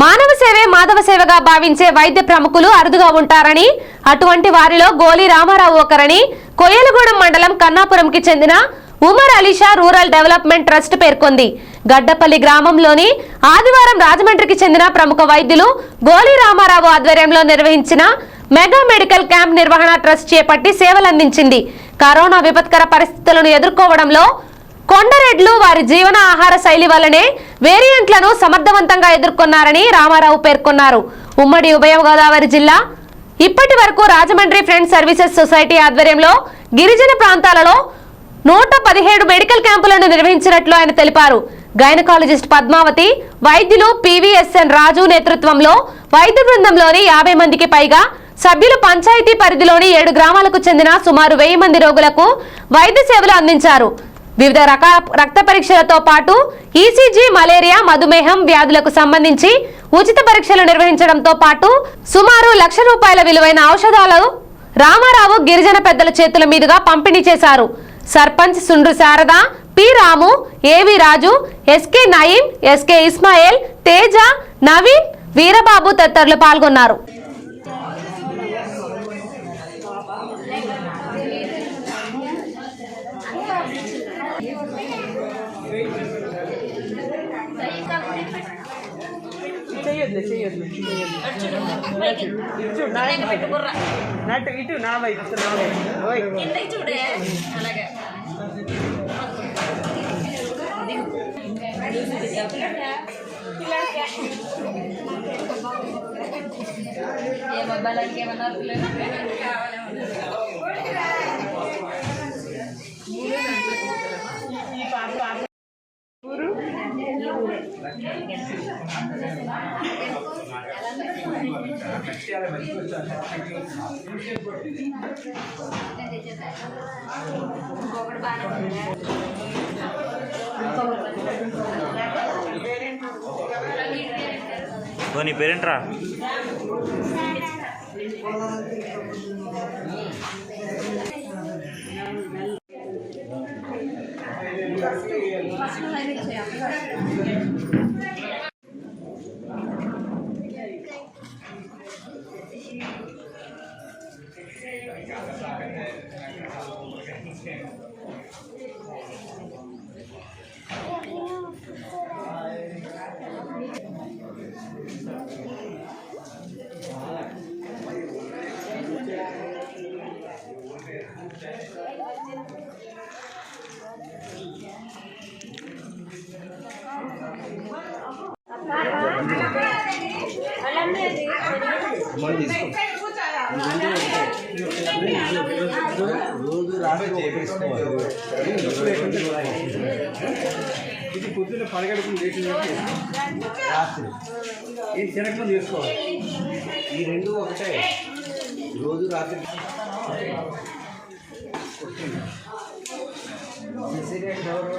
మానవ సేవే మాధవ సేవగా భావించే వైద్య ప్రముఖులు అరుదుగా ఉంటారని, అటువంటి వారిలో గోలి రామారావు ఒకరని కొయ్యలగూడెం మండలం కన్నాపురంకి చెందిన Umar Alisha rural development trust పేర్కొంది. గడ్డపల్లి గ్రామంలోని ఆదివారం రాజమండ్రికి చెందిన ప్రముఖ వైద్యులు గోలి రామారావు ఆధ్వర్యంలో నిర్వహించిన మెగా మెడికల్ క్యాంప్ నిర్వహణ ట్రస్ట్ చేపట్టి సేవలందించింది. కరోనా విపత్కర పరిస్థితులను ఎదుర్కోవడంలో కొండరెడ్లు వారి జీవన ఆహార శైలి వల్లనే వేరియంట్లను సమర్థవంతంగా ఎదుర్కొన్నారని రామారావు పేర్కొన్నారు. ఉమ్మడి ఉభయ గోదావరి జిల్లా ఇప్పటి వరకు రాజమండ్రి ఫ్రెండ్స్ సర్వీసెస్ సొసైటీ ఆధ్వర్యంలో గిరిజన ప్రాంతాలలో 117 మెడికల్ క్యాంపులను నిర్వహించినట్లు ఆయన తెలిపారు. గైనకాలజిస్ట్ పద్మావతి, వైద్యులు పివిఎస్ఎన్ రాజు నేతృత్వంలో వైద్య బృందంలోని 50 మందికి పైగా సభ్యులు పంచాయతీ పరిధిలోని 7 గ్రామాలకు చెందిన సుమారు 1000 మంది రోగులకు వైద్య సేవలు అందించారు. వివిధ రకాల రక్త పరీక్షలతో పాటు ఈసీజీ, మలేరియా, మధుమేహం వ్యాధులకు సంబంధించి ఉచిత పరీక్షలు నిర్వహించడంతో పాటు సుమారు ₹1,00,000 విలువైన ఔషధాలు రామారావు గిరిజన పెద్దల చేతుల మీదుగా పంపిణీ చేశారు. సర్పంచ్ సుండ్రు శారద, పి రాము, ఏవి రాజు, ఎస్కే నయీం, ఎస్కే ఇస్మాయిల్, తేజ, నవీన్, వీరబాబు తదితరులు పాల్గొన్నారు. ఇటు నా వైపు చూడే అలాగే ఏ మొబైల్కి ఏమన్నా నీ పేరేంట్రా? ఇది పొద్దున్న పడగడుపులు రాత్రి ఇది తినకముందు తీసుకోవాలి. ఈ రెండు ఒకటే, రోజు రాత్రి ఎవరు